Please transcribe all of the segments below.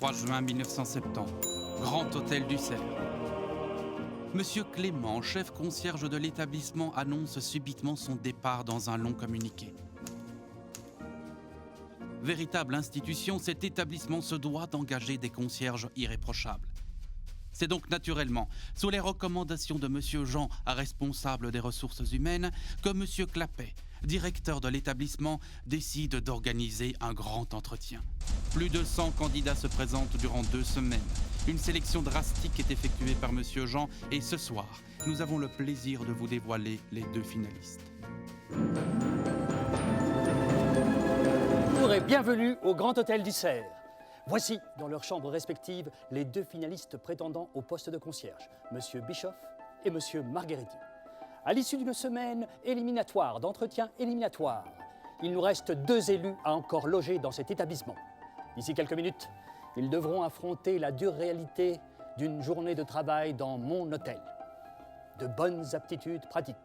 3 juin 1970, Grand Hôtel du Cerf. Monsieur Clément, chef concierge de l'établissement, annonce subitement son départ dans un long communiqué. Véritable institution, cet établissement se doit d'engager des concierges irréprochables. C'est donc naturellement, sous les recommandations de Monsieur Jean, responsable des ressources humaines, que Monsieur Clapet, directeur de l'établissement, décide d'organiser un grand entretien. Plus de 100 candidats se présentent durant 2 semaines. Une sélection drastique est effectuée par Monsieur Jean et ce soir, nous avons le plaisir de vous dévoiler les 2 finalistes. Bonjour et bienvenue au Grand Hôtel du Cerf. Voici, dans leurs chambres respectives, les 2 finalistes prétendant au poste de concierge, Monsieur Bischoff et Monsieur Margheretti. À l'issue d'une semaine éliminatoire, d'entretien éliminatoire, il nous reste 2 élus à encore loger dans cet établissement. D'ici quelques minutes, ils devront affronter la dure réalité d'une journée de travail dans mon hôtel. De bonnes aptitudes pratiques.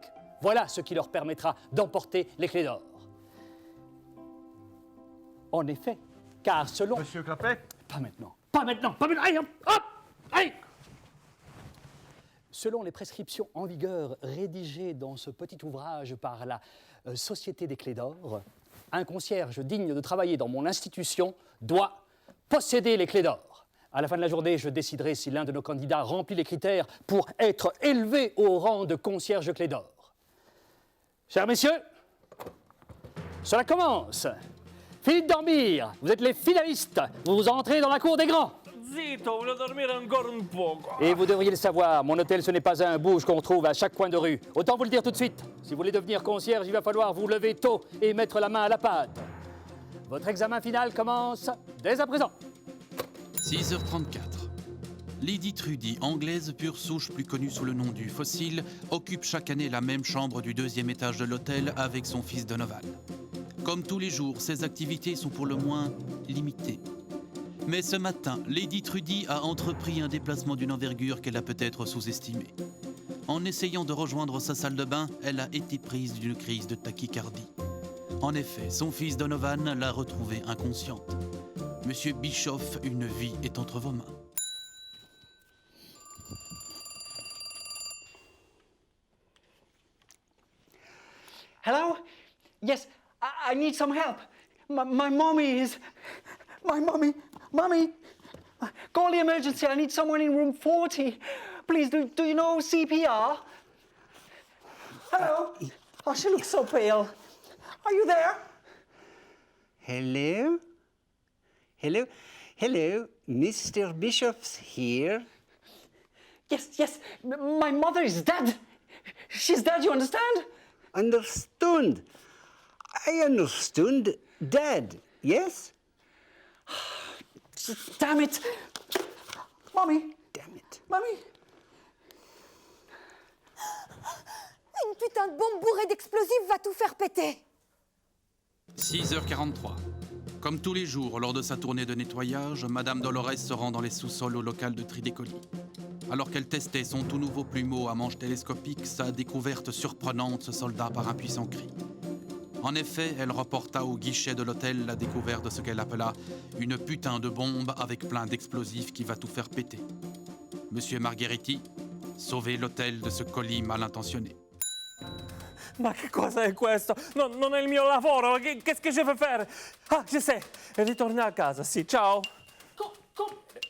Voilà ce qui leur permettra d'emporter les clés d'or. En effet, car selon... Monsieur Clapet? Pas maintenant, pas maintenant, pas maintenant. Allez, hop, allez. Selon les prescriptions en vigueur rédigées dans ce petit ouvrage par la Société des Clés d'Or, un concierge digne de travailler dans mon institution doit posséder les clés d'or. À la fin de la journée, je déciderai si l'un de nos candidats remplit les critères pour être élevé au rang de concierge clés d'or. Chers messieurs, cela commence. Fini de dormir, vous êtes les finalistes, vous entrez dans la cour des grands. Zitto, voglio dormire ancora un poco. Et vous devriez le savoir, mon hôtel ce n'est pas un bouge qu'on trouve à chaque coin de rue. Autant vous le dire tout de suite, si vous voulez devenir concierge, il va falloir vous lever tôt et mettre la main à la pâte. Votre examen final commence dès à présent. 6h34. Lady Trudy, anglaise pure souche plus connue sous le nom du Fossile, occupe chaque année la même chambre du 2e étage de l'hôtel avec son fils Donovan. Comme tous les jours, ses activités sont pour le moins limitées. Mais ce matin, Lady Trudy a entrepris un déplacement d'une envergure qu'elle a peut-être sous-estimé. En essayant de rejoindre sa salle de bain, elle a été prise d'une crise de tachycardie. En effet, son fils Donovan l'a retrouvée inconsciente. Monsieur Bischoff, une vie est entre vos mains. Hello? Yes, I need some help. My mommy is... My mommy... Mommy! Call the emergency. I need someone in room 40. Please, do you know CPR? Hello? Oh, she looks so pale. Are you there? Hello? Hello? Hello? Mr. Bischoff's here? Yes. My mother is dead. She's dead, you understand? Understood. I understood. Dead, yes? Damn it. Mommy. Damn it. Mommy. Une putain de bombe bourrée d'explosifs va tout faire péter. 6h43. Comme tous les jours, lors de sa tournée de nettoyage, Madame Dolores se rend dans les sous-sols au local de Tridécoli. Alors qu'elle testait son tout nouveau plumeau à manche télescopique, sa découverte surprenante se solda par un puissant cri. En effet, elle reporta au guichet de l'hôtel la découverte de ce qu'elle appela une putain de bombe avec plein d'explosifs qui va tout faire péter. Monsieur Margheretti, sauvez l'hôtel de ce colis mal intentionné. Ma che cosa è questo? Non è il mio lavoro, qu'est-ce que je veux faire? Ah, je sais, ritorno a casa, sì, ciao.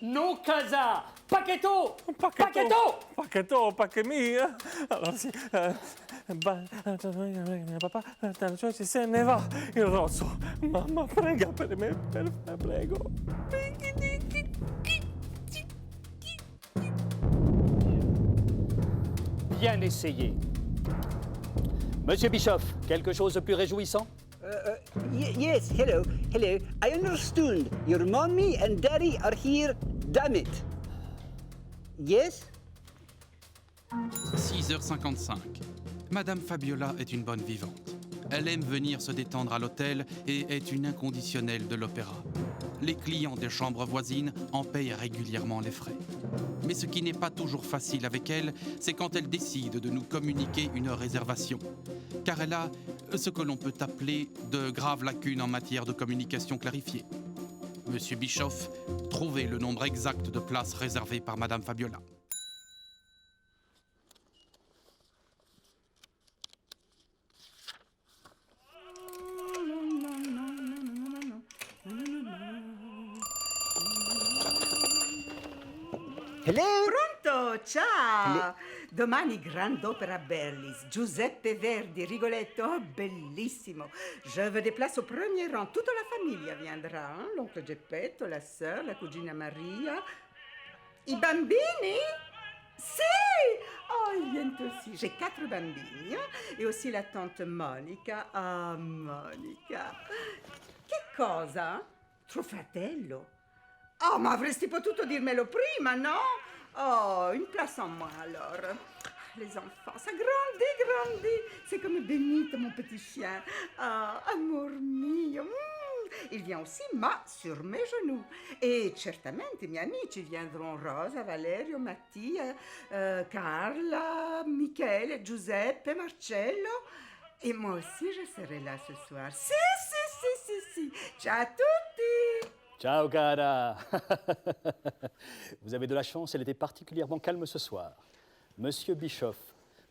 Non, casa! Pacchetto! Pacchetto, mia. Allora sì, papà, cioè se ne va il rosso. Mamma, prega per me, prego. Bien essayé. Monsieur Bischoff, quelque chose de plus réjouissant? Yes, hello. I understood. Your mommy and daddy are here. Damn it. Yes? 6h55. Madame Fabiola est une bonne vivante. Elle aime venir se détendre à l'hôtel et est une inconditionnelle de l'opéra. Les clients des chambres voisines en payent régulièrement les frais. Mais ce qui n'est pas toujours facile avec elle, c'est quand elle décide de nous communiquer une réservation. Car elle a ce que l'on peut appeler de graves lacunes en matière de communication clarifiée. Monsieur Bischoff, trouvez le nombre exact de places réservées par Madame Fabiola. Hello? Pronto, ciao! Domani grande opera Berlis, Giuseppe Verdi, Rigoletto, oh, bellissimo. Je veux des places au premier rang, toute la famiglia viendra, hein? L'oncle Geppetto, la sœur, la cugina Maria. I bambini? Sì! Oh, il viennent aussi. J'ai 4 bambini, hein? Et aussi la tante Monica. Ah, Monica. Che cosa? Tuo fratello? Oh, ma avresti potuto dirmelo prima, no? Oh, une place en moins alors. Les enfants, ça grandit, grandit. C'est comme Benito, mon petit chien. Ah, amour mio. Il vient aussi, ma sur mes genoux. Et certamente i miei amici viendront. Rosa, Valerio, Mattia, Carla, Michele, Giuseppe, Marcello. Et moi aussi, je serai là ce soir. Si, si, si, si, si. Ciao a tutti. Ciao, cara. Vous avez de la chance, elle était particulièrement calme ce soir. Monsieur Bischoff,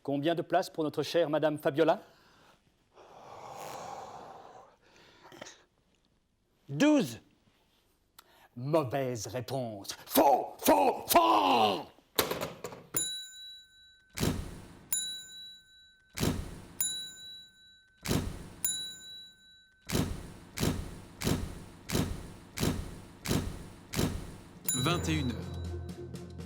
combien de places pour notre chère Madame Fabiola? 12. Mauvaise réponse. Faux, faux, faux! « 21h.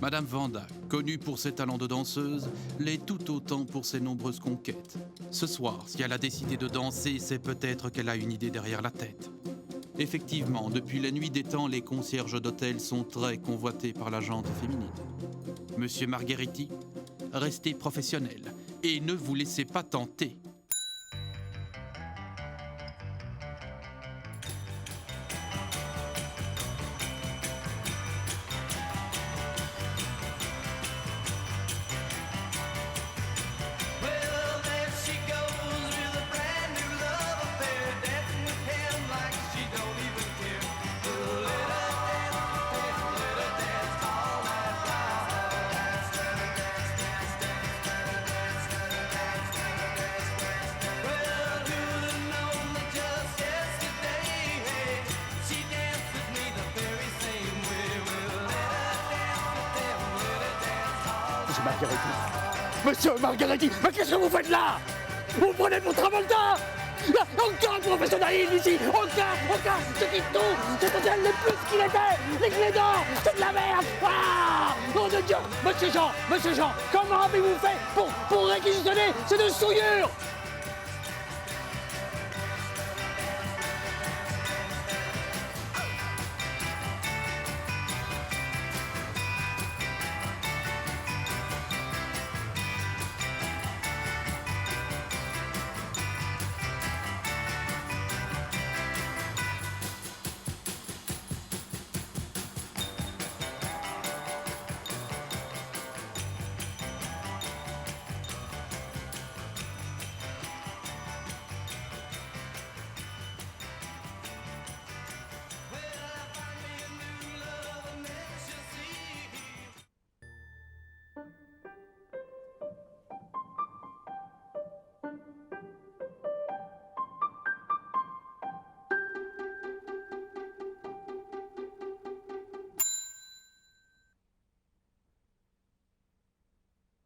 Madame Vanda, connue pour ses talents de danseuse, l'est tout autant pour ses nombreuses conquêtes. Ce soir, si elle a décidé de danser, c'est peut-être qu'elle a une idée derrière la tête. Effectivement, depuis la nuit des temps, les concierges d'hôtel sont très convoités par la gente féminine. Monsieur Margheriti, restez professionnel et ne vous laissez pas tenter. Monsieur Margheriti, mais qu'est-ce que vous faites là? Vous prenez pour Travolta? Encore un professionnalisme ici! Encore! Ce qui tout! Cet hôtel n'est plus ce qu'il était! Les clés d'or! C'est de la merde! Ah! Nom de Dieu! Monsieur Jean! Comment avez-vous fait pour réquisitionner ces deux souillures?